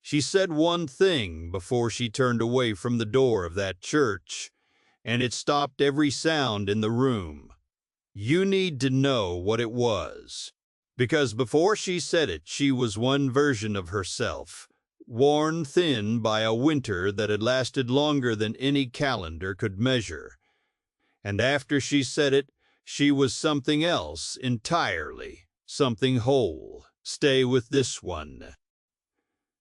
She said one thing before she turned away from the door of that church, and it stopped every sound in the room. You need to know what it was, because before she said it, she was one version of herself, worn thin by a winter that had lasted longer than any calendar could measure. And after she said it, she was something else entirely, something whole. Stay with this one.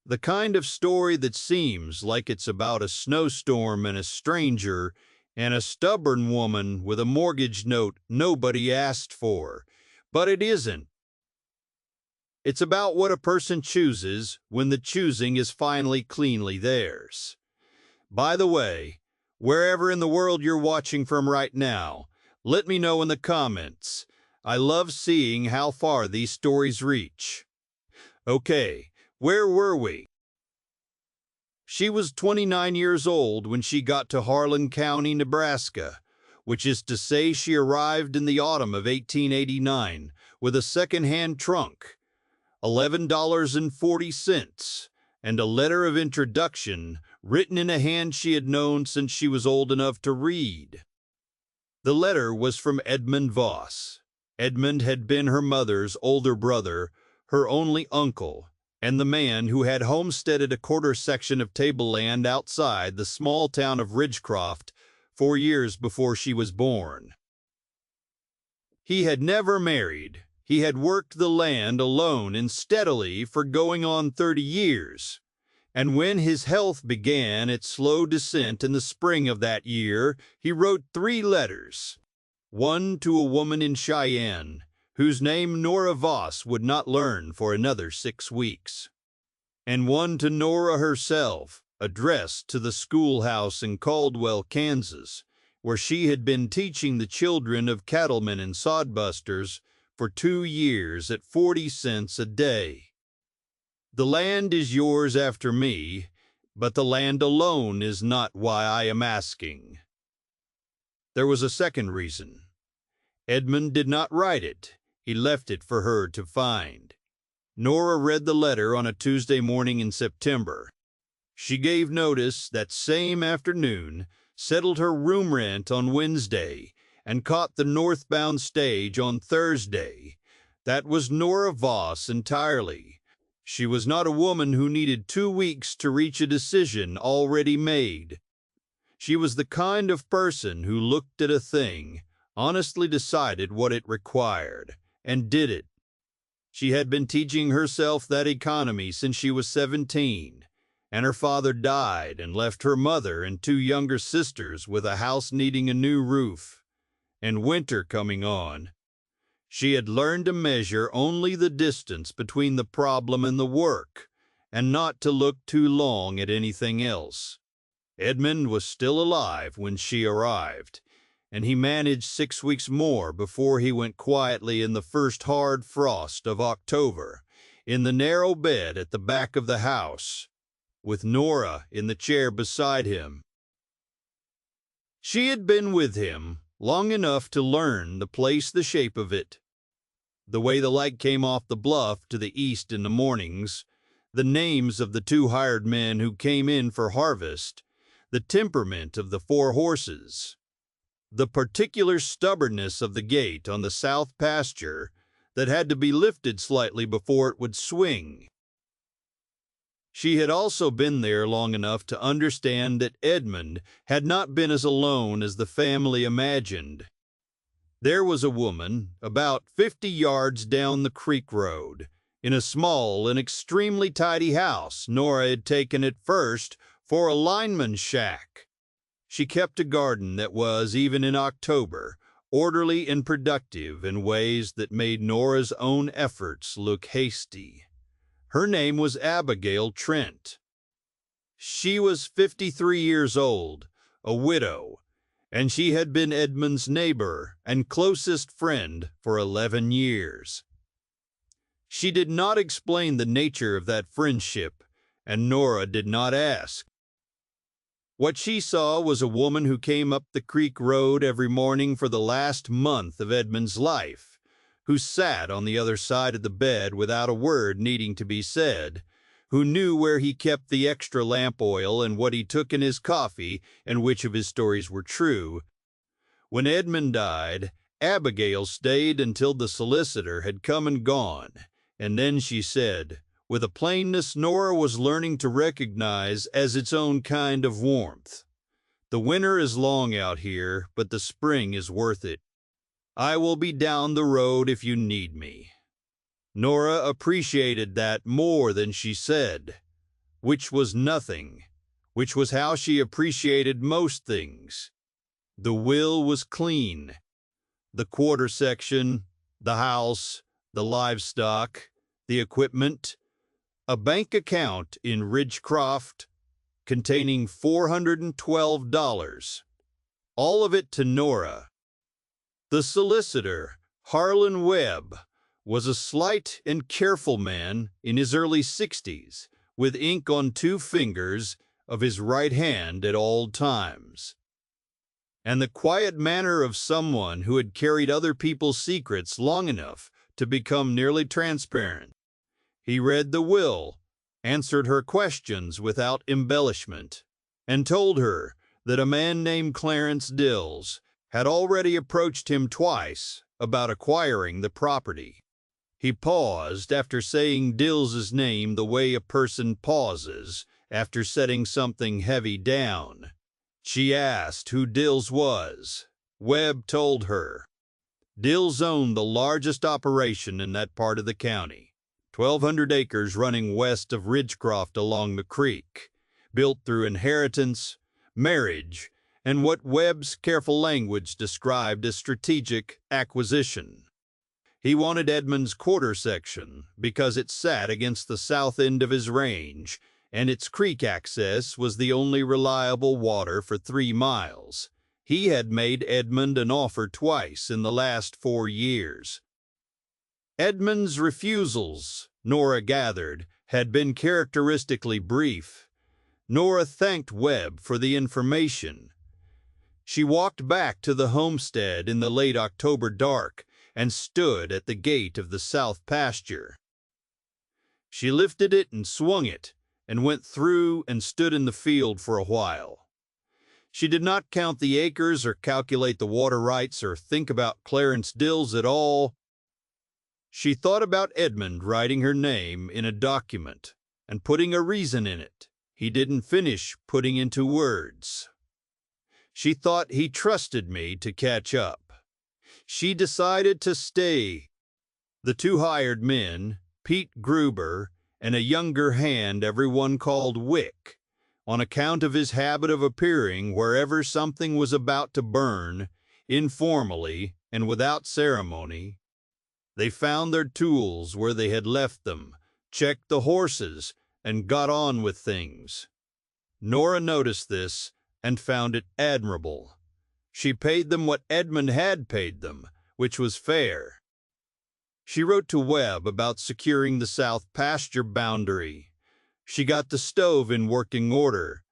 The kind of story that seems like it's about a snowstorm and a stranger and a stubborn woman with a mortgage note nobody asked for. But it isn't. It's about what a person chooses when the choosing is finally cleanly theirs. By the way, wherever in the world you're watching from right now, let me know in the comments. I love seeing how far these stories reach. Okay, where were we? She was 29 years old when she got to Harlan County, Nebraska, which is to say she arrived in the autumn of 1889 with a second-hand trunk, $11.40, and a letter of introduction written in a hand she had known since she was old enough to read. The letter was from Edmund Voss. Edmund had been her mother's older brother, her only uncle, and the man who had homesteaded a quarter section of tableland outside the small town of Ridgecroft 4 years before she was born. He had never married. He had worked the land alone and steadily for going on 30 years. And when his health began its slow descent in the spring of that year, he wrote 3 letters. One to a woman in Cheyenne, whose name Nora Voss would not learn for another 6 weeks, and one to Nora herself, addressed to the schoolhouse in Caldwell, Kansas, where she had been teaching the children of cattlemen and sodbusters for 2 years at 40 cents a day. The land is yours after me, but the land alone is not why I am asking. There was a second reason. Edmund did not write it. He left it for her to find. Nora read the letter on a Tuesday morning in September. She gave notice that same afternoon, settled her room rent on Wednesday, and caught the northbound stage on Thursday. That was Nora Voss entirely. She was not a woman who needed 2 weeks to reach a decision already made. She was the kind of person who looked at a thing, honestly decided what it required, and did it. She had been teaching herself that economy since she was 17, and her father died and left her mother and 2 younger sisters with a house needing a new roof, and winter coming on. She had learned to measure only the distance between the problem and the work, and not to look too long at anything else. Edmund was still alive when she arrived, and he managed 6 weeks more before he went quietly in the first hard frost of October, in the narrow bed at the back of the house, with Nora in the chair beside him. She had been with him long enough to learn to place the shape of it, the way the light came off the bluff to the east in the mornings, the names of the 2 hired men who came in for harvest, the temperament of the 4 horses, the particular stubbornness of the gate on the south pasture that had to be lifted slightly before it would swing. She had also been there long enough to understand that Edmund had not been as alone as the family imagined. There was a woman about 50 yards down the creek road, in a small and extremely tidy house Nora had taken at first for a lineman's shack. She kept a garden that was, even in October, orderly and productive in ways that made Nora's own efforts look hasty. Her name was Abigail Trent. She was 53 years old, a widow, and she had been Edmund's neighbor and closest friend for 11 years. She did not explain the nature of that friendship, and Nora did not ask. What she saw was a woman who came up the creek road every morning for the last month of Edmund's life, who sat on the other side of the bed without a word needing to be said, who knew where he kept the extra lamp oil and what he took in his coffee and which of his stories were true. When Edmund died, Abigail stayed until the solicitor had come and gone, and then she said, with a plainness Nora was learning to recognize as its own kind of warmth, "The winter is long out here, but the spring is worth it. I will be down the road if you need me." Nora appreciated that more than she said, which was nothing, which was how she appreciated most things. The will was clean. The quarter section, the house, the livestock, the equipment, a bank account in Ridgecroft containing $412, all of it to Nora. The solicitor, Harlan Webb, was a slight and careful man in his early 60s, with ink on 2 fingers of his right hand at all times, and the quiet manner of someone who had carried other people's secrets long enough to become nearly transparent. He read the will, answered her questions without embellishment, and told her that a man named Clarence Dills had already approached him twice about acquiring the property. He paused after saying Dills's name the way a person pauses after setting something heavy down. She asked who Dills was. Webb told her. Dills owned the largest operation in that part of the county, 1,200 acres running west of Ridgecroft along the creek, built through inheritance, marriage, and what Webb's careful language described as strategic acquisition. He wanted Edmund's quarter section because it sat against the south end of his range, and its creek access was the only reliable water for 3 miles. He had made Edmund an offer twice in the last 4 years. Edmund's refusals, Nora gathered, had been characteristically brief. Nora thanked Webb for the information. She walked back to the homestead in the late October dark and stood at the gate of the south pasture. She lifted it and swung it, and went through and stood in the field for a while. She did not count the acres or calculate the water rights or think about Clarence Dills at all. She thought about Edmund writing her name in a document and putting a reason in it he didn't finish putting into words. She thought he trusted me to catch up. She decided to stay. The 2 hired men, Pete Gruber and a younger hand everyone called Wick, on account of his habit of appearing wherever something was about to burn, informally and without ceremony. They found their tools where they had left them, checked the horses, and got on with things. Nora noticed this and found it admirable. She paid them what Edmund had paid them, which was fair. She wrote to Webb about securing the south pasture boundary. She got the stove in working order.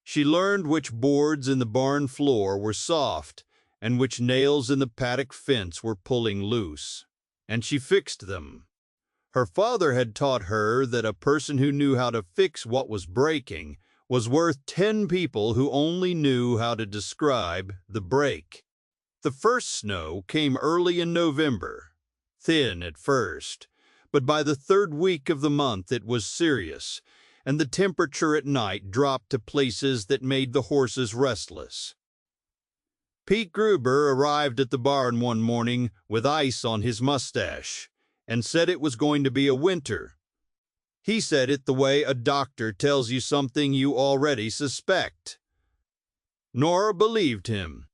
She learned which boards in the barn floor were soft and which nails in the paddock fence were pulling loose, and she fixed them. Her father had taught her that a person who knew how to fix what was breaking was worth 10 people who only knew how to describe the break. The first snow came early in November, thin at first, but by the 3rd week of the month it was serious, and the temperature at night dropped to places that made the horses restless. Pete Gruber arrived at the barn one morning with ice on his mustache and said it was going to be a winter. He said it the way a doctor tells you something you already suspect. Nora believed him.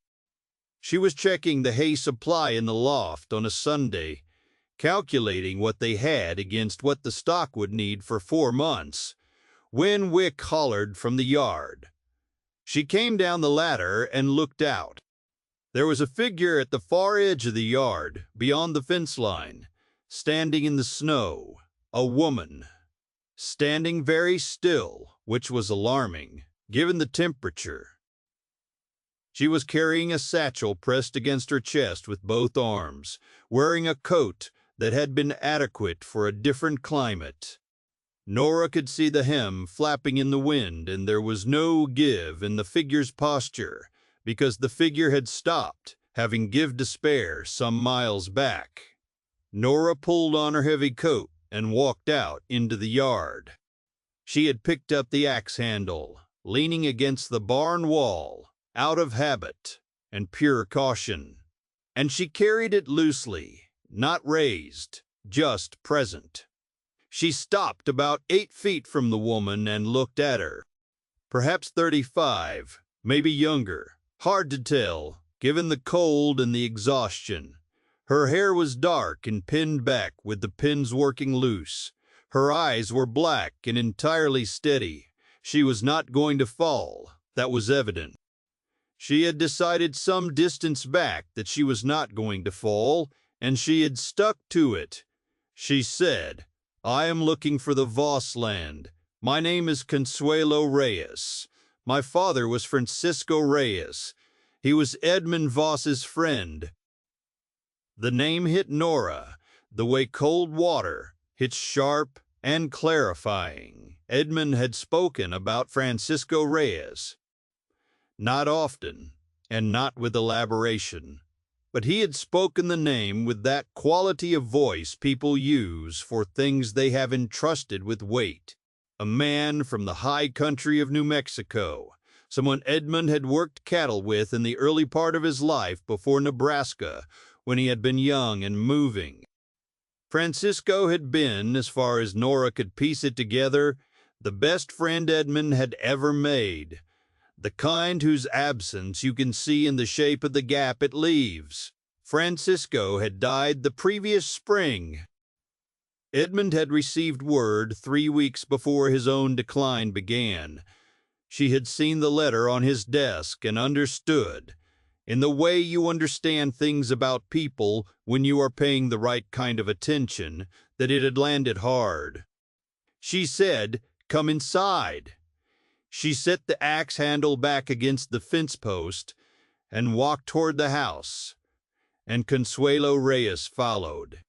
She was checking the hay supply in the loft on a Sunday, calculating what they had against what the stock would need for 4 months, when Wick hollered from the yard. She came down the ladder and looked out. There was a figure at the far edge of the yard, beyond the fence line, standing in the snow, a woman, standing very still, which was alarming, given the temperature. She was carrying a satchel pressed against her chest with both arms, wearing a coat that had been adequate for a different climate. Nora could see the hem flapping in the wind, and there was no give in the figure's posture, because the figure had stopped, having give to spare some miles back. Nora pulled on her heavy coat and walked out into the yard. She had picked up the axe handle, leaning against the barn wall, out of habit and pure caution, and she carried it loosely, not raised, just present. She stopped about 8 feet from the woman and looked at her. Perhaps 35, maybe younger, hard to tell, given the cold and the exhaustion. Her hair was dark and pinned back with the pins working loose. Her eyes were black and entirely steady. She was not going to fall, that was evident. She had decided some distance back that she was not going to fall, and she had stuck to it. She said, "I am looking for the Voss land. My name is Consuelo Reyes. My father was Francisco Reyes. He was Edmund Voss's friend." The name hit Nora the way cold water hits sharp and clarifying. Edmund had spoken about Francisco Reyes. Not often, and not with elaboration, but he had spoken the name with that quality of voice people use for things they have entrusted with weight. A man from the high country of New Mexico, someone Edmund had worked cattle with in the early part of his life before Nebraska, when he had been young and moving. Francisco had been, as far as Nora could piece it together, the best friend Edmund had ever made, the kind whose absence you can see in the shape of the gap it leaves. Francisco had died the previous spring. Edmund had received word 3 weeks before his own decline began. She had seen the letter on his desk and understood, in the way you understand things about people when you are paying the right kind of attention, that it had landed hard. She said, "Come inside." She set the axe handle back against the fence post and walked toward the house, and Consuelo Reyes followed.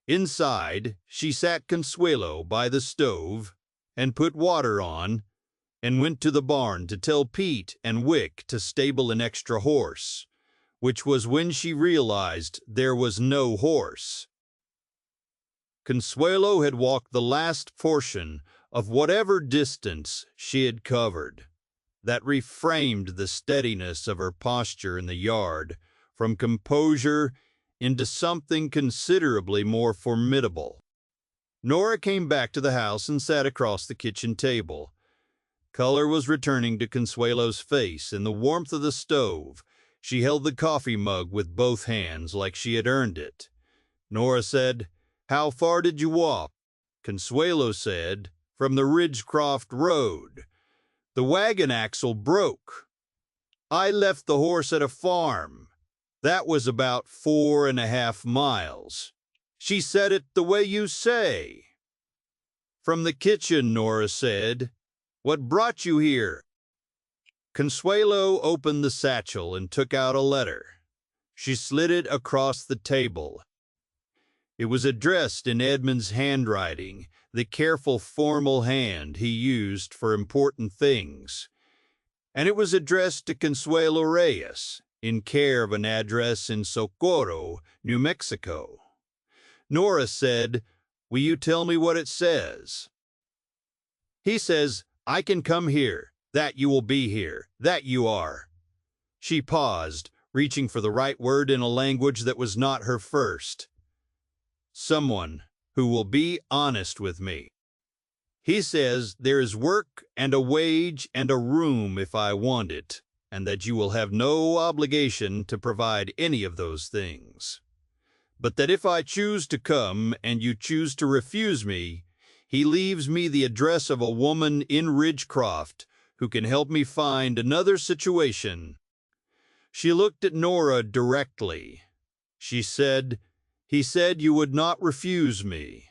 Inside, she sat Consuelo by the stove and put water on, and went to the barn to tell Pete and Wick to stable an extra horse, which was when she realized there was no horse. Consuelo had walked the last portion of whatever distance she had covered. That reframed the steadiness of her posture in the yard from composure into something considerably more formidable. Nora came back to the house and sat across the kitchen table. Color was returning to Consuelo's face in the warmth of the stove. She held the coffee mug with both hands like she had earned it. Nora said, "How far did you walk?" Consuelo said, "From the Ridgecroft Road. The wagon axle broke. I left the horse at a farm. That was about 4.5 miles. She said it the way you say." "From the kitchen," Nora said. "What brought you here?" Consuelo opened the satchel and took out a letter. She slid it across the table. It was addressed in Edmund's handwriting, the careful formal hand he used for important things. And it was addressed to Consuelo Reyes, in care of an address in Socorro, New Mexico. Nora said, "Will you tell me what it says?" "He says, I can come here, that you will be here, that you are." She paused, reaching for the right word in a language that was not her first. "Someone who will be honest with me. He says there is work and a wage and a room if I want it, and that you will have no obligation to provide any of those things. But that if I choose to come and you choose to refuse me, he leaves me the address of a woman in Ridgecroft who can help me find another situation." She looked at Nora directly. She said, "He said you would not refuse me.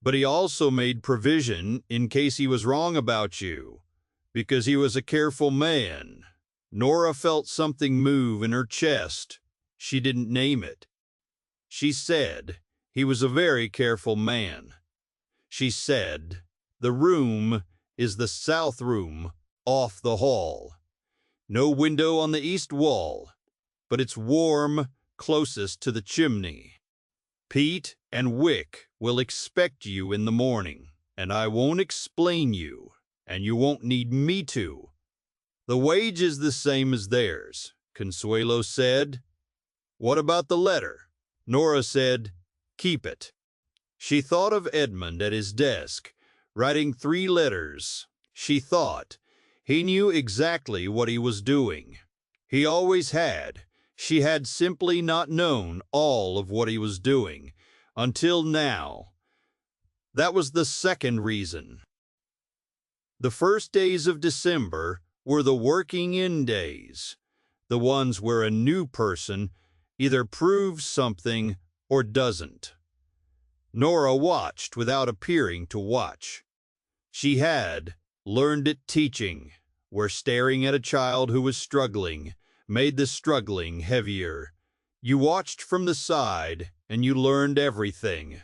But he also made provision in case he was wrong about you, because he was a careful man." Nora felt something move in her chest. She didn't name it. She said, "He was a very careful man." She said, The room is the south room off the hall. No window on the east wall, but it's warm closest to the chimney. Pete and Wick will expect you in the morning, and I won't explain you, and you won't need me to. The wage is the same as theirs, Consuelo said. What about the letter? Nora said, keep it. She thought of Edmund at his desk, writing 3 letters. She thought he knew exactly what he was doing. He always had. She had simply not known all of what he was doing until now. That was the second reason. The first days of December were the working-in days, the ones where a new person either proves something or doesn't. Nora watched without appearing to watch. She had learned it teaching, where staring at a child who was struggling made the struggling heavier. You watched from the side and you learned everything.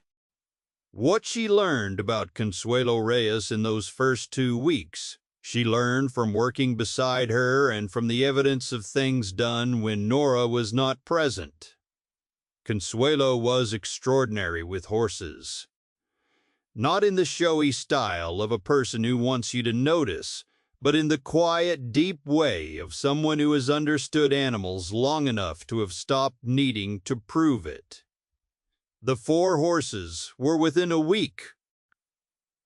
What she learned about Consuelo Reyes in those first 2 weeks, she learned from working beside her and from the evidence of things done when Nora was not present. Consuelo was extraordinary with horses. Not in the showy style of a person who wants you to notice, but in the quiet, deep way of someone who has understood animals long enough to have stopped needing to prove it. The 4 horses were within a week.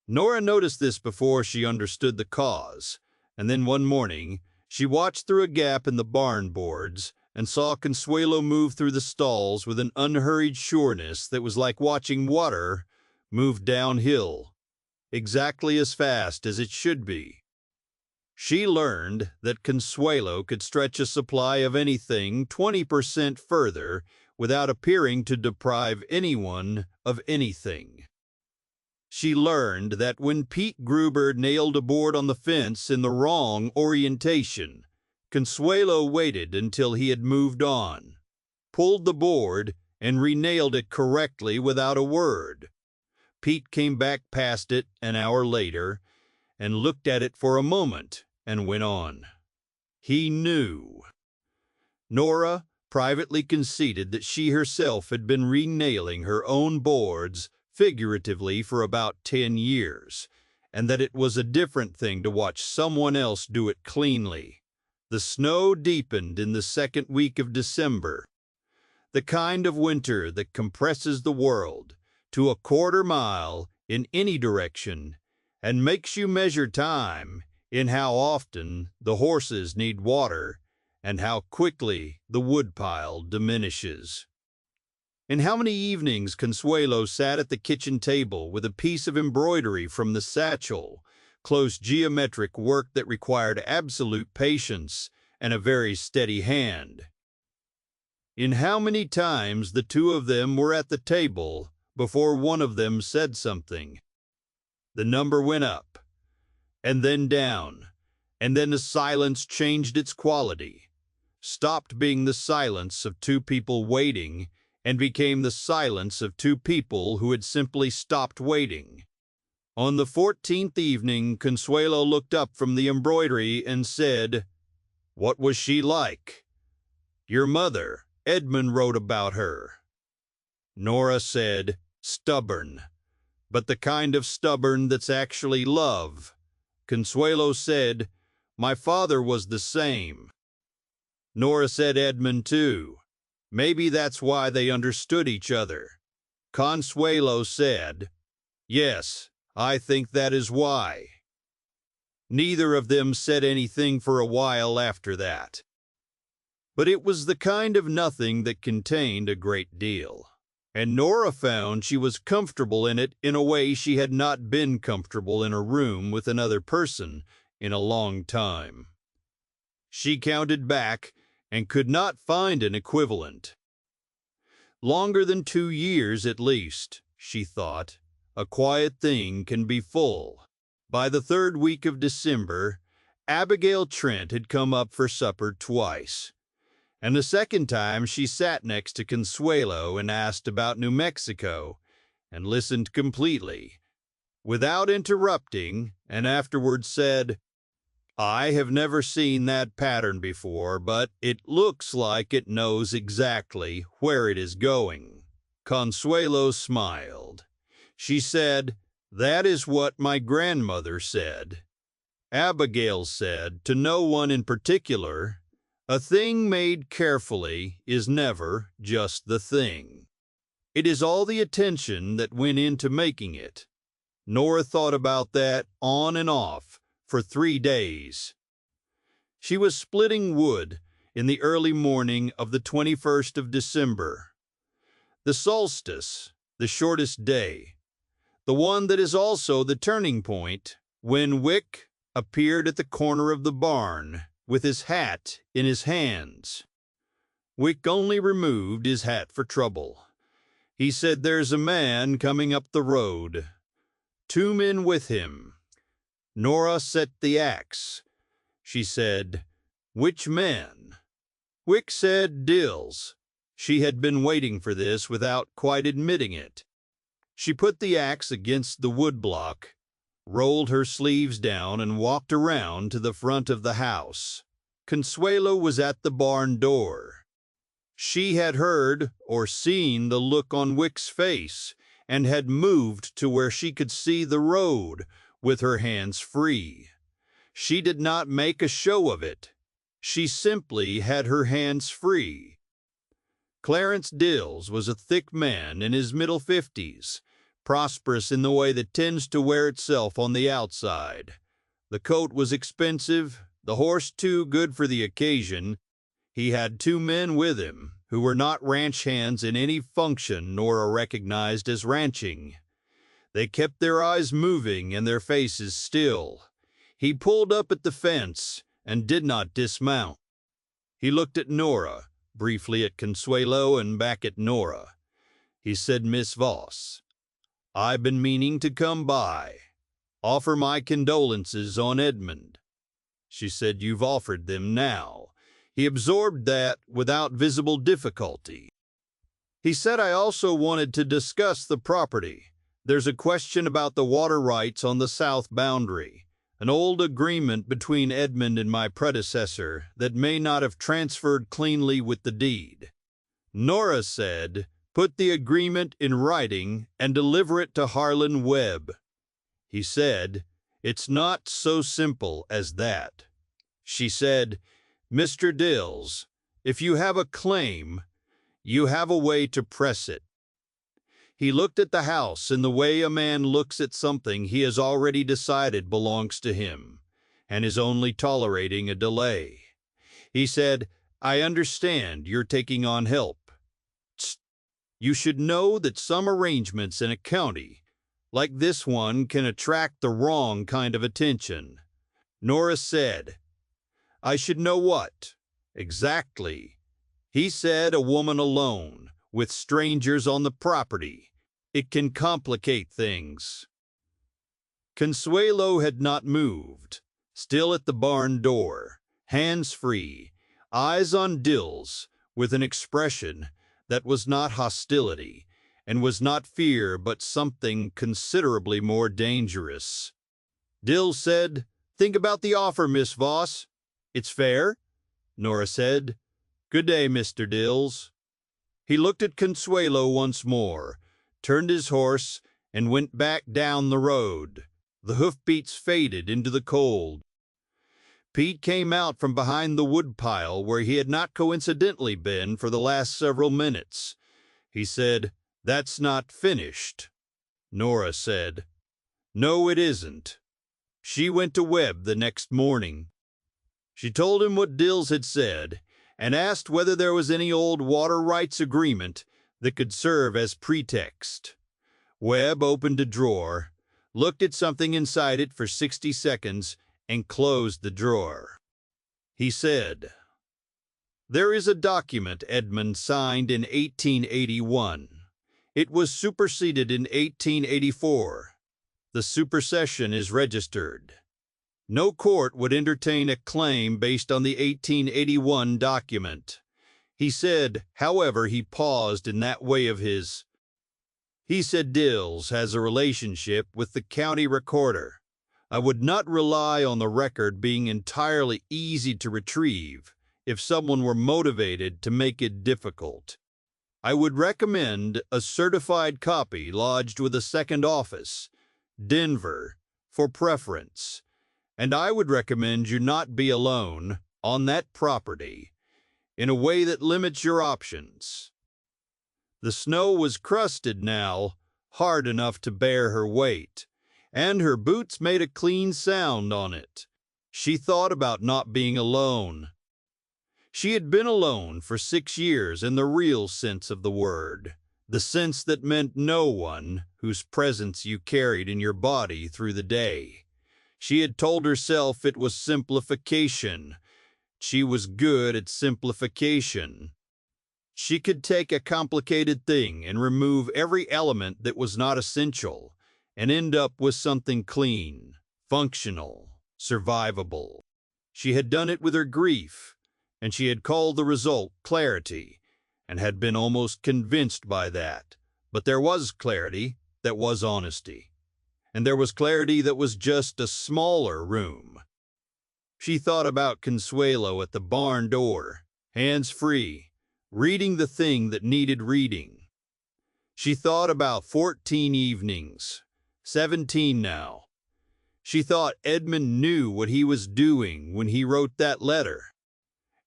Nora noticed this before she understood the cause, and then one morning she watched through a gap in the barn boards and saw Consuelo move through the stalls with an unhurried sureness that was like watching water move downhill, exactly as fast as it should be. She learned that Consuelo could stretch a supply of anything 20% further without appearing to deprive anyone of anything. She learned that when Pete Gruber nailed a board on the fence in the wrong orientation, Consuelo waited until he had moved on, pulled the board, and renailed it correctly without a word. Pete came back past it an hour later and looked at it for a moment and went on. He knew. Nora privately conceded that she herself had been renailing her own boards figuratively for about 10 years, and that it was a different thing to watch someone else do it cleanly. The snow deepened in the second week of December, the kind of winter that compresses the world to a quarter mile in any direction and makes you measure time in how often the horses need water and how quickly the woodpile diminishes. In how many evenings Consuelo sat at the kitchen table with a piece of embroidery from the satchel, close geometric work that required absolute patience and a very steady hand. In how many times the 2 of them were at the table before one of them said something. The number went up, and then down, and then the silence changed its quality, stopped being the silence of 2 people waiting, and became the silence of 2 people who had simply stopped waiting. On the 14th evening, Consuelo looked up from the embroidery and said, "What was she like?" "Your mother. Edmund wrote about her." Nora said, "Stubborn, but the kind of stubborn that's actually love." Consuelo said, "My father was the same." Nora said Edmund too. Maybe that's why they understood each other. Consuelo said, "Yes, I think that is why." Neither of them said anything for a while after that. But it was the kind of nothing that contained a great deal, and Nora found she was comfortable in it in a way she had not been comfortable in a room with another person in a long time. She counted back and could not find an equivalent. Longer than 2 years at least, she thought, a quiet thing can be full. By the 3rd week of December, Abigail Trent had come up for supper twice, and the second time she sat next to Consuelo and asked about New Mexico, and listened completely, without interrupting, and afterwards said, "I have never seen that pattern before, but it looks like it knows exactly where it is going." Consuelo smiled. She said, "That is what my grandmother said." Abigail said, to no one in particular, "A thing made carefully is never just the thing. It is all the attention that went into making it." Nora thought about that on and off for 3 days. She was splitting wood in the early morning of the 21st of December. The solstice, the shortest day, the one that is also the turning point, when Wick appeared at the corner of the barn with his hat in his hands. Wick only removed his hat for trouble. He said, "There's a man coming up the road. 2 men with him." Nora set the axe. She said, "Which men?" Wick said, "Dills." She had been waiting for this without quite admitting it. She put the axe against the woodblock, rolled her sleeves down, and walked around to the front of the house. Consuelo was at the barn door. She had heard or seen the look on Wick's face, and had moved to where she could see the road with her hands free. She did not make a show of it. She simply had her hands free. Clarence Dills was a thick man in his middle 50s, prosperous in the way that tends to wear itself on the outside. The coat was expensive, the horse too good for the occasion. He had 2 men with him, who were not ranch hands in any function nor are recognized as ranching. They kept their eyes moving and their faces still. He pulled up at the fence and did not dismount. He looked at Nora, briefly at Consuelo, and back at Nora. He said, "Miss Voss, I've been meaning to come by, offer my condolences on Edmund." She said, "You've offered them now." He absorbed that without visible difficulty. He said, "I also wanted to discuss the property. There's a question about the water rights on the south boundary, an old agreement between Edmund and my predecessor that may not have transferred cleanly with the deed." Nora said, "Put the agreement in writing and deliver it to Harlan Webb." He said, "It's not so simple as that." She said, "Mr. Dills, if you have a claim, you have a way to press it." He looked at the house in the way a man looks at something he has already decided belongs to him, and is only tolerating a delay. He said, "I understand you're taking on help. Tsk. You should know that some arrangements in a county like this one can attract the wrong kind of attention." Nora said, "I should know what?" "Exactly." He said, "A woman alone, with strangers on the property. It can complicate things." Consuelo had not moved, still at the barn door, hands free, eyes on Dills, with an expression that was not hostility, and was not fear, but something considerably more dangerous. Dills said, "Think about the offer, Miss Voss. It's fair?" Nora said, "Good day, Mr. Dills." He looked at Consuelo once more, turned his horse, and went back down the road. The hoofbeats faded into the cold. Pete came out from behind the woodpile where he had not coincidentally been for the last several minutes. He said, "That's not finished." Nora said, "No, it isn't." She went to Webb the next morning. She told him what Dills had said, and asked whether there was any old water rights agreement that could serve as pretext. Webb opened a drawer, looked at something inside it for 60 seconds, and closed the drawer. He said, "There is a document Edmund signed in 1881. It was superseded in 1884. The supersession is registered. No court would entertain a claim based on the 1881 document." He said, however, he paused in that way of his, He said Dills has a relationship with the county recorder. I would not rely on the record being entirely easy to retrieve if someone were motivated to make it difficult. I would recommend a certified copy lodged with a second office, Denver, for preference, and I would recommend you not be alone on that property in a way that limits your options. The snow was crusted now, hard enough to bear her weight, and her boots made a clean sound on it. She thought about not being alone. She had been alone for 6 years in the real sense of the word, the sense that meant no one whose presence you carried in your body through the day. She had told herself it was simplification. She was good at simplification. She could take a complicated thing and remove every element that was not essential and end up with something clean, functional, survivable. She had done it with her grief, and she had called the result clarity, and had been almost convinced by that. But there was clarity that was honesty, and there was clarity that was just a smaller room. She thought about Consuelo at the barn door, hands-free, reading the thing that needed reading. She thought about 14 evenings, 17 now. She thought Edmund knew what he was doing when he wrote that letter,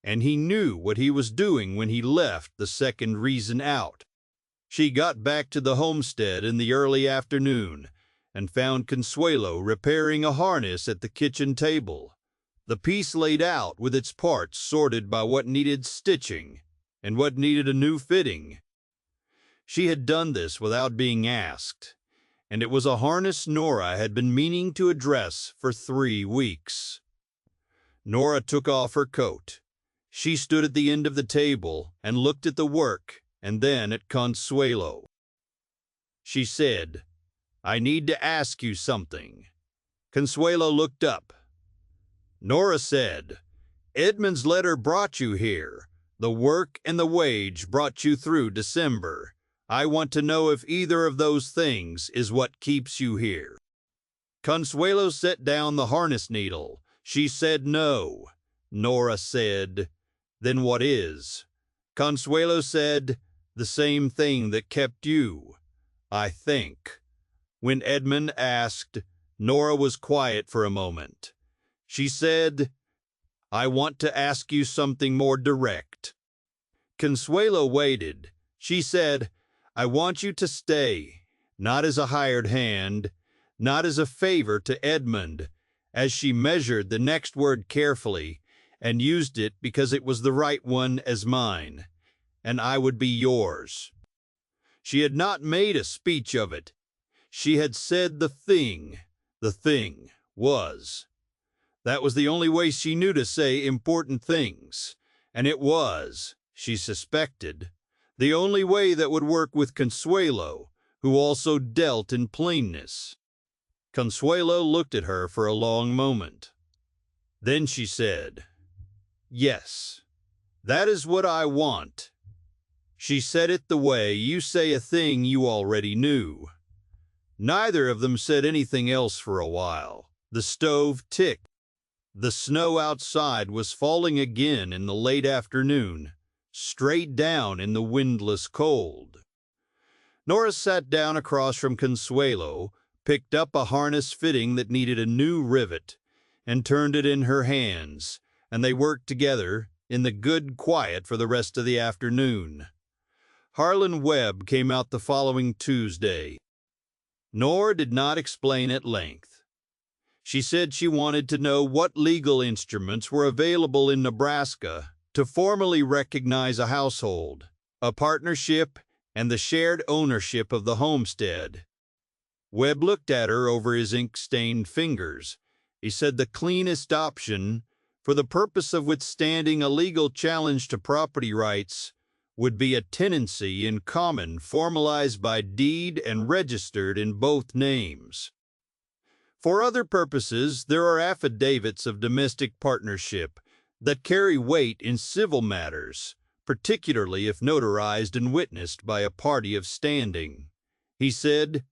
and he knew what he was doing when he left the second reason out. She got back to the homestead in the early afternoon and found Consuelo repairing a harness at the kitchen table, the piece laid out with its parts sorted by what needed stitching and what needed a new fitting. She had done this without being asked, and it was a harness Nora had been meaning to address for 3 weeks. Nora took off her coat. She stood at the end of the table and looked at the work and then at Consuelo. She said, "I need to ask you something." Consuelo looked up. Nora said, "Edmund's letter brought you here. The work and the wage brought you through December. I want to know if either of those things is what keeps you here." Consuelo set down the harness needle. She said no. Nora said, "Then what is?" Consuelo said, "The same thing that kept you, I think." When Edmund asked, Nora was quiet for a moment. She said, "I want to ask you something more direct." Consuelo waited. She said, "I want you to stay, not as a hired hand, not as a favor to Edmund," as she measured the next word carefully and used it because it was the right one as mine, "and I would be yours." She had not made a speech of it. She had said the thing was. That was the only way she knew to say important things, and it was, she suspected, the only way that would work with Consuelo, who also dealt in plainness. Consuelo looked at her for a long moment. Then she said, "Yes, that is what I want." She said it the way you say a thing you already knew. Neither of them said anything else for a while. The stove ticked. The snow outside was falling again in the late afternoon, straight down in the windless cold. Nora sat down across from Consuelo, picked up a harness fitting that needed a new rivet, and turned it in her hands, and they worked together in the good quiet for the rest of the afternoon. Harlan Webb came out the following Tuesday. Nora did not explain at length. She said she wanted to know what legal instruments were available in Nebraska to formally recognize a household, a partnership, and the shared ownership of the homestead. Webb looked at her over his ink-stained fingers. He said the cleanest option, for the purpose of withstanding a legal challenge to property rights, would be a tenancy in common formalized by deed and registered in both names. For other purposes, there are affidavits of domestic partnership that carry weight in civil matters, particularly if notarized and witnessed by a party of standing. He said,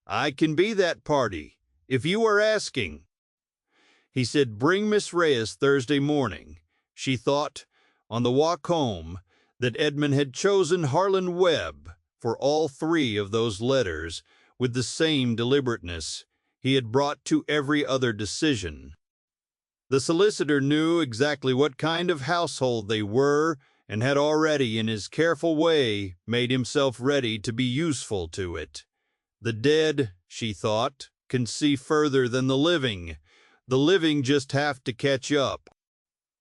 "I can be that party, if you are asking." He said, "Bring Miss Reyes Thursday morning." She thought, on the walk home, that Edmund had chosen Harlan Webb for all three of those letters with the same deliberateness he had brought to every other decision. The solicitor knew exactly what kind of household they were and had already, in his careful way, made himself ready to be useful to it. The dead, she thought, can see further than the living. The living just have to catch up.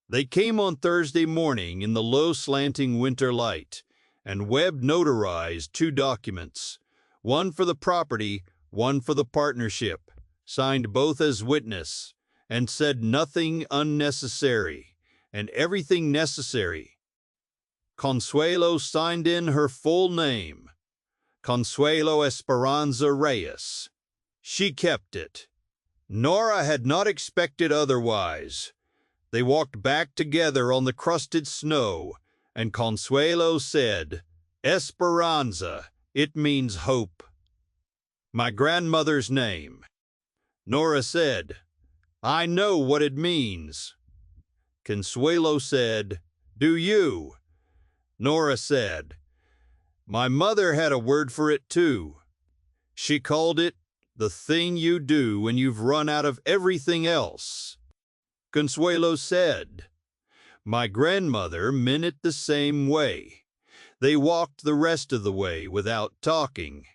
They came on Thursday morning in the low slanting winter light, and Webb notarized 2 documents, one for the property, one for the partnership, signed both as witness, and said nothing unnecessary, and everything necessary. Consuelo signed in her full name, Consuelo Esperanza Reyes. She kept it. Nora had not expected otherwise. They walked back together on the crusted snow, and Consuelo said, "Esperanza, it means hope." "My grandmother's name." Nora said, "I know what it means." Consuelo said, "Do you?" Nora said, "My mother had a word for it too. She called it the thing you do when you've run out of everything else." Consuelo said, "My grandmother meant it the same way." They walked the rest of the way without talking,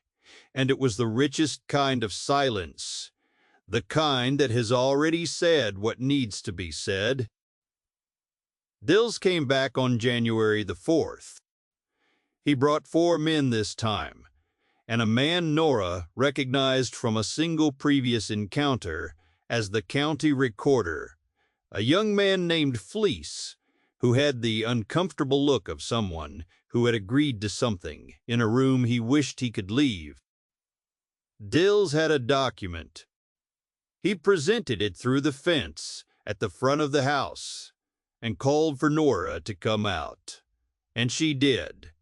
and it was the richest kind of silence, the kind that has already said what needs to be said. Dills came back on January the 4th. He brought 4 men this time, and a man Nora recognized from a single previous encounter as the county recorder, a young man named Fleece, who had the uncomfortable look of someone who had agreed to something in a room he wished he could leave. Dills had a document. He presented it through the fence at the front of the house and called for Nora to come out. And she did,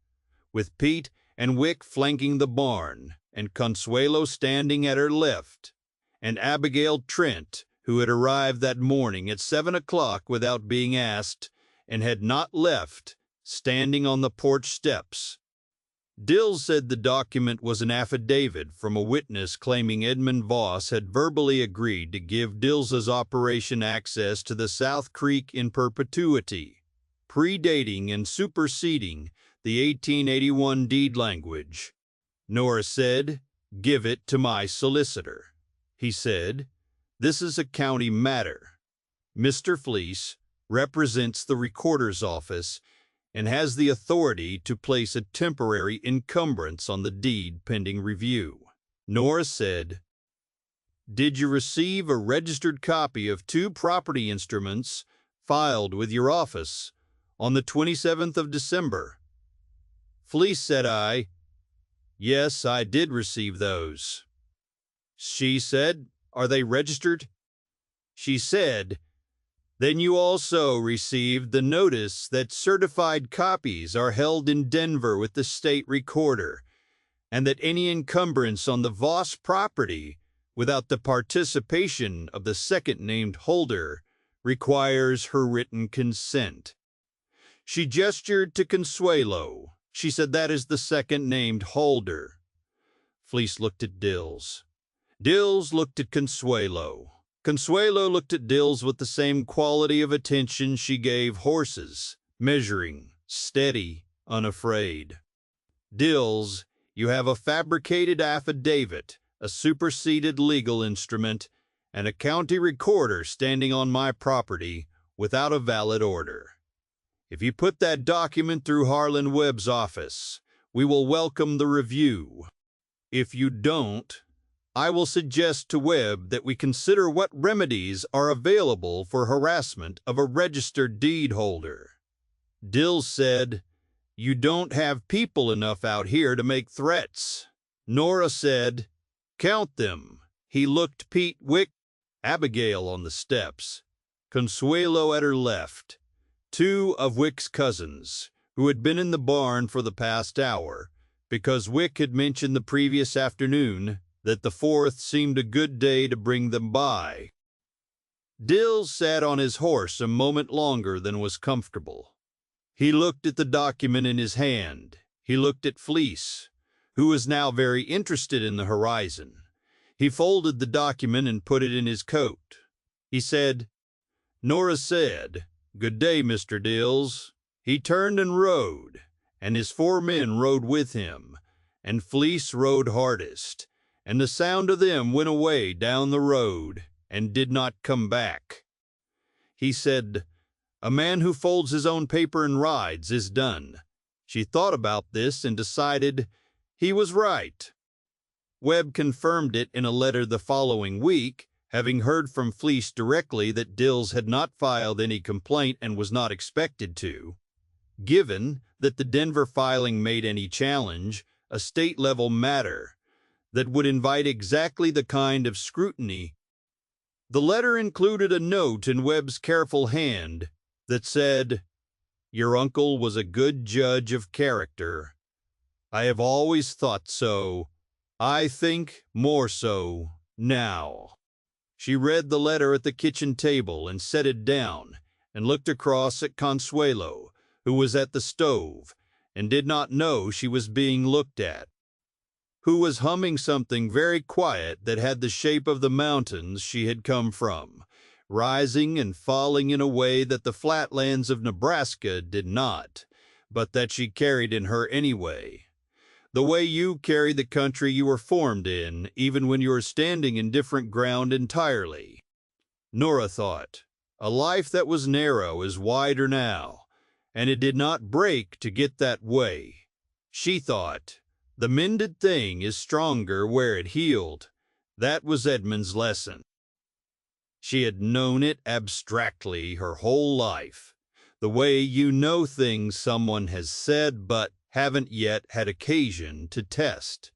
with Pete and Wick flanking the barn, and Consuelo standing at her left, and Abigail Trent, who had arrived that morning at 7 o'clock without being asked, and had not left, standing on the porch steps. Dills said the document was an affidavit from a witness claiming Edmund Voss had verbally agreed to give Dills's operation access to the South Creek in perpetuity, predating and superseding the 1881 deed language. Nora said, "Give it to my solicitor." He said, "This is a county matter. Mr. Fleece represents the recorder's office and has the authority to place a temporary encumbrance on the deed pending review." Nora said, "Did you receive a registered copy of 2 property instruments filed with your office on the 27th of December?" Fleece said, "Yes, I did receive those." She said, "Are they registered?" She said, "Then you also received the notice that certified copies are held in Denver with the state recorder, and that any encumbrance on the Voss property without the participation of the second named holder requires her written consent." She gestured to Consuelo. She said, "That is the second named holder." Fleece looked at Dills. Dills looked at Consuelo. Consuelo looked at Dills with the same quality of attention she gave horses, measuring, steady, unafraid. "Dills, you have a fabricated affidavit, a superseded legal instrument, and a county recorder standing on my property without a valid order. If you put that document through Harlan Webb's office, we will welcome the review. If you don't, I will suggest to Webb that we consider what remedies are available for harassment of a registered deed holder." Dills said, "You don't have people enough out here to make threats." Nora said, "Count them." He looked Pete, Wick, Abigail on the steps, Consuelo at her left, 2 of Wick's cousins, who had been in the barn for the past hour, because Wick had mentioned the previous afternoon that the 4th seemed a good day to bring them by. Dills sat on his horse a moment longer than was comfortable. He looked at the document in his hand. He looked at Fleece, who was now very interested in the horizon. He folded the document and put it in his coat. He said, "Nora said, 'Good day, Mr. Dills.'" He turned and rode, and his 4 men rode with him, and Fleece rode hardest, and the sound of them went away down the road and did not come back. He said, "A man who folds his own paper and rides is done." She thought about this and decided he was right. Webb confirmed it in a letter the following week, having heard from Fleece directly that Dills had not filed any complaint and was not expected to. Given that the Denver filing made any challenge a state-level matter that would invite exactly the kind of scrutiny. The letter included a note in Webb's careful hand that said, "Your uncle was a good judge of character. I have always thought so. I think more so now." She read the letter at the kitchen table and set it down and looked across at Consuelo, who was at the stove and did not know she was being looked at, who was humming something very quiet that had the shape of the mountains she had come from, rising and falling in a way that the flatlands of Nebraska did not, but that she carried in her anyway. The way you carry the country you were formed in, even when you are standing in different ground entirely. Nora thought, a life that was narrow is wider now, and it did not break to get that way. She thought, the mended thing is stronger where it healed. That was Edmund's lesson. She had known it abstractly her whole life, the way you know things someone has said but haven't yet had occasion to test.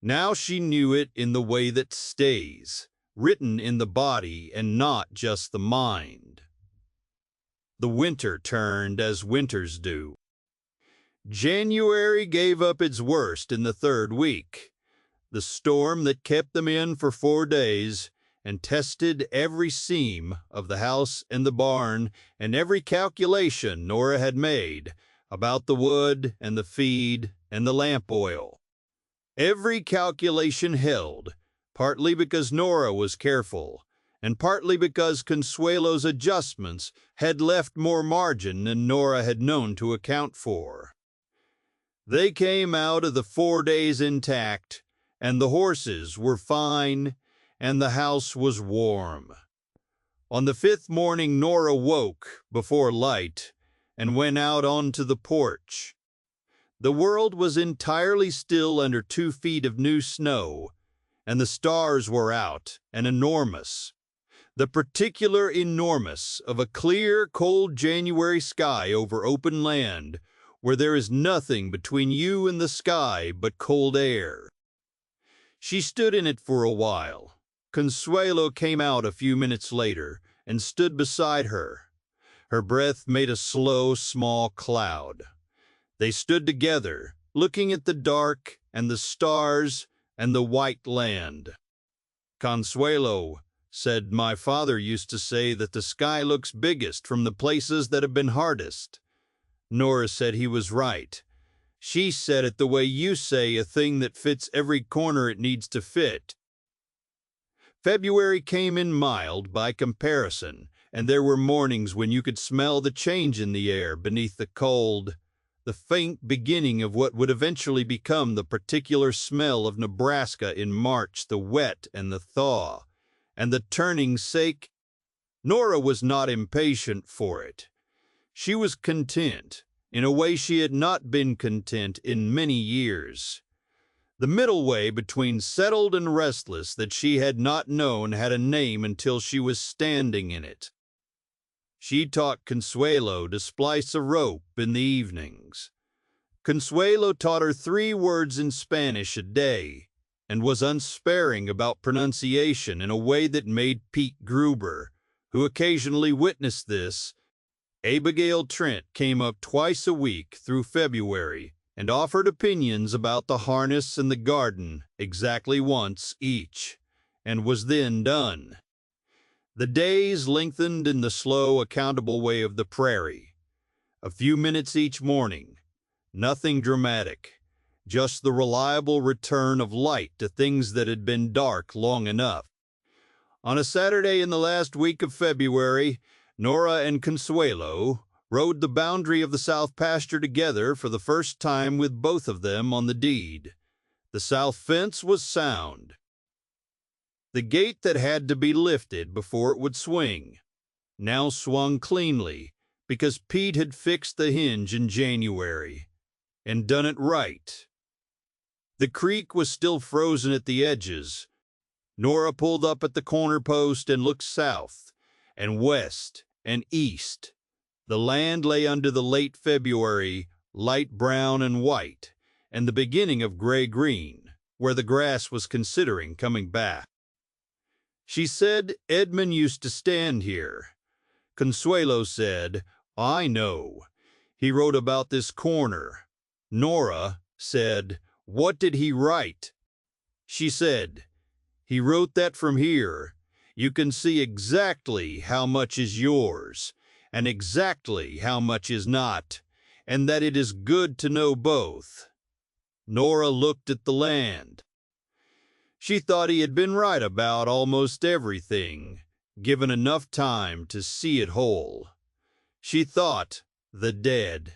Now she knew it in the way that stays, written in the body and not just the mind. The winter turned as winters do. January gave up its worst in the 3rd week. The storm that kept them in for 4 days and tested every seam of the house and the barn and every calculation Nora had made about the wood and the feed and the lamp oil. Every calculation held, partly because Nora was careful, and partly because Consuelo's adjustments had left more margin than Nora had known to account for. They came out of the 4 days intact, and the horses were fine, and the house was warm. On the 5th morning Nora woke before light and went out onto the porch. The world was entirely still under 2 feet of new snow, and the stars were out and enormous. The particular enormous of a clear, cold January sky over open land, where there is nothing between you and the sky but cold air. She stood in it for a while. Consuelo came out a few minutes later and stood beside her. Her breath made a slow, small cloud. They stood together, looking at the dark and the stars and the white land. "Consuelo," said, "my father used to say that the sky looks biggest from the places that have been hardest." Nora said he was right. She said it the way you say a thing that fits every corner it needs to fit. February came in mild by comparison, and there were mornings when you could smell the change in the air beneath the cold, the faint beginning of what would eventually become the particular smell of Nebraska in March, the wet and the thaw, and the turning sake. Nora was not impatient for it. She was content, in a way she had not been content in many years. The middle way between settled and restless that she had not known had a name until she was standing in it. She taught Consuelo to splice a rope in the evenings. Consuelo taught her 3 words in Spanish a day, and was unsparing about pronunciation in a way that made Pete Gruber, who occasionally witnessed this. Abigail Trent came up twice a week through February and offered opinions about the harness and the garden exactly once each, and was then done. The days lengthened in the slow, accountable way of the prairie. A few minutes each morning, nothing dramatic, just the reliable return of light to things that had been dark long enough. On a Saturday in the last week of February, Nora and Consuelo rode the boundary of the south pasture together for the first time with both of them on the deed. The south fence was sound. The gate that had to be lifted before it would swing now swung cleanly because Pete had fixed the hinge in January and done it right. The creek was still frozen at the edges. Nora pulled up at the corner post and looked south and west and east. The land lay under the late February, light brown and white, and the beginning of gray-green, where the grass was considering coming back. She said Edmund used to stand here. Consuelo said, I know. He wrote about this corner. Nora said, what did he write? She said, he wrote that from here. You can see exactly how much is yours, and exactly how much is not, and that it is good to know both. Nora looked at the land. She thought he had been right about almost everything, given enough time to see it whole. She thought the dead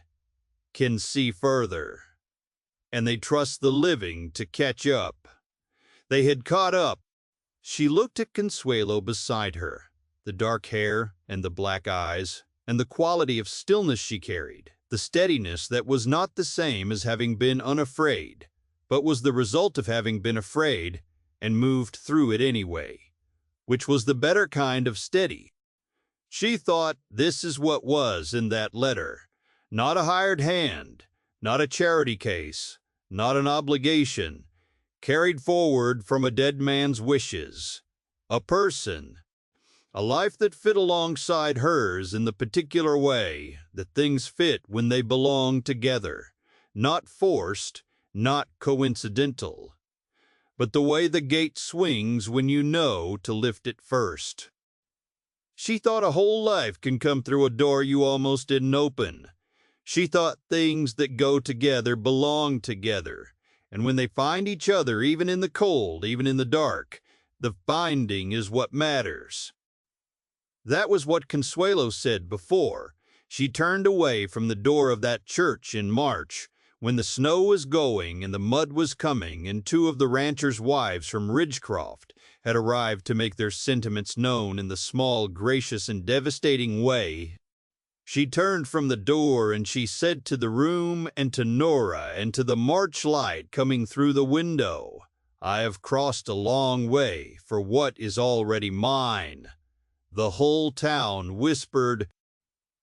can see further, and they trust the living to catch up. They had caught up. She looked at Consuelo beside her, the dark hair and the black eyes, and the quality of stillness she carried, the steadiness that was not the same as having been unafraid, but was the result of having been afraid and moved through it anyway, which was the better kind of steady. She thought this is what was in that letter, not a hired hand, not a charity case, not an obligation, carried forward from a dead man's wishes, a person, a life that fit alongside hers in the particular way that things fit when they belong together, not forced, not coincidental, but the way the gate swings when you know to lift it first. She thought a whole life can come through a door you almost didn't open. She thought things that go together belong together, and when they find each other, even in the cold, even in the dark, the finding is what matters. That was what Consuelo said before she turned away from the door of that church in March, when the snow was going and the mud was coming, and two of the ranchers' wives from Ridgecroft had arrived to make their sentiments known in the small, gracious, and devastating way. She turned from the door and she said to the room and to Nora and to the March light coming through the window, I have crossed a long way for what is already mine. The whole town whispered,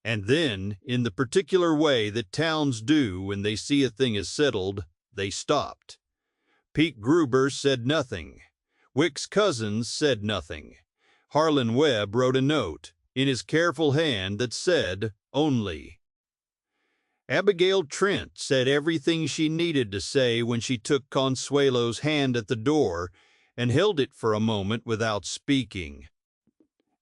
and then, in the particular way that towns do when they see a thing is settled, they stopped. Pete Gruber said nothing. Wick's cousins said nothing. Harlan Webb wrote a note in his careful hand that said only. Abigail Trent said everything she needed to say when she took Consuelo's hand at the door and held it for a moment without speaking.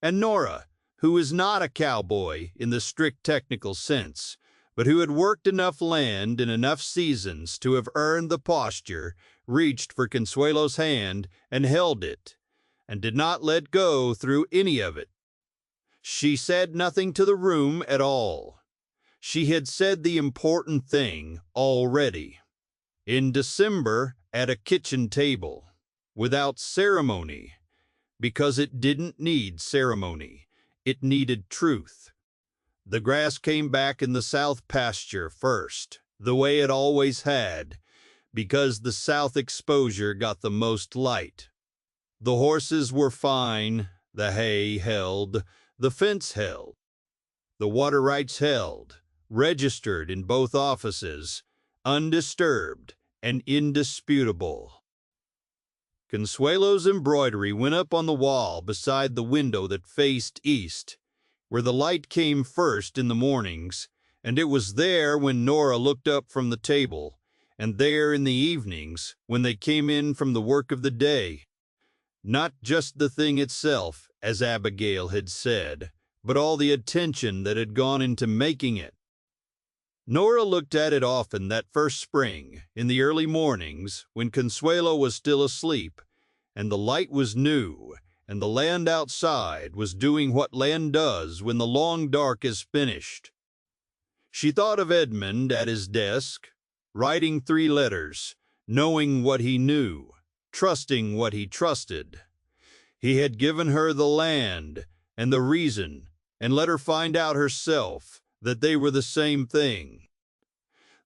And Nora, who is not a cowboy in the strict technical sense, but who had worked enough land in enough seasons to have earned the posture, reached for Consuelo's hand and held it, and did not let go through any of it. She said nothing to the room at all. She had said the important thing already. In December, at a kitchen table, without ceremony, because it didn't need ceremony. It needed truth. The grass came back in the south pasture first, the way it always had, because the south exposure got the most light. The horses were fine, the hay held, the fence held, the water rights held, registered in both offices, undisturbed and indisputable. Consuelo's embroidery went up on the wall beside the window that faced east, where the light came first in the mornings, and it was there when Nora looked up from the table and there in the evenings, when they came in from the work of the day. Not just the thing itself, as Abigail had said, but all the attention that had gone into making it. Nora looked at it often that first spring, in the early mornings, when Consuelo was still asleep, and the light was new, and the land outside was doing what land does when the long dark is finished. She thought of Edmund at his desk, writing 3 letters, knowing what he knew, trusting what he trusted. He had given her the land and the reason, and let her find out herself that they were the same thing.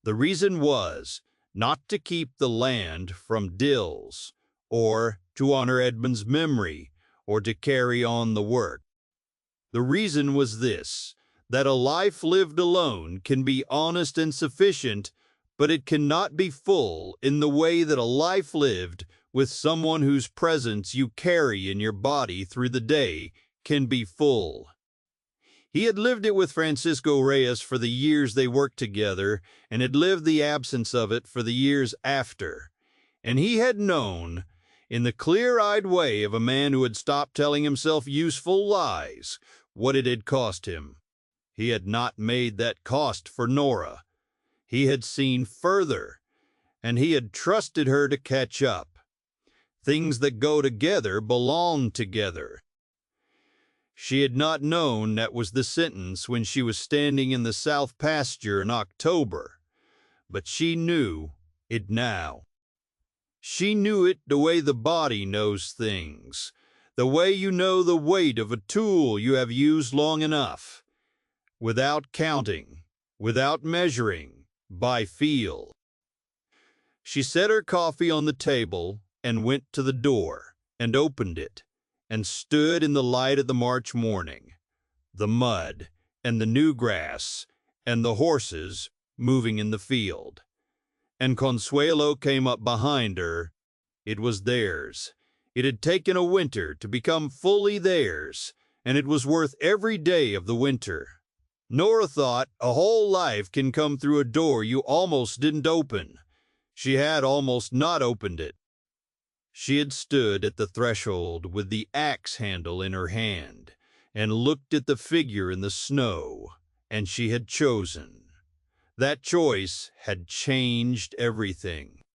The reason was not to keep the land from Dills, or to honor Edmund's memory, or to carry on the work. The reason was this, that a life lived alone can be honest and sufficient, but it cannot be full in the way that a life lived with someone whose presence you carry in your body through the day can be full. He had lived it with Francisco Reyes for the years they worked together, and had lived the absence of it for the years after. And he had known, in the clear-eyed way of a man who had stopped telling himself useful lies, what it had cost him. He had not made that cost for Nora. He had seen further, and he had trusted her to catch up. Things that go together belong together. She had not known that was the sentence when she was standing in the south pasture in October, but she knew it now. She knew it the way the body knows things, the way you know the weight of a tool you have used long enough, without counting, without measuring, by feel. She set her coffee on the table and went to the door and opened it and stood in the light of the March morning, the mud and the new grass and the horses moving in the field. And Consuelo came up behind her. It was theirs. It had taken a winter to become fully theirs, and it was worth every day of the winter. Nora thought a whole life can come through a door you almost didn't open. She had almost not opened it. She had stood at the threshold with the axe handle in her hand and looked at the figure in the snow, and she had chosen. That choice had changed everything.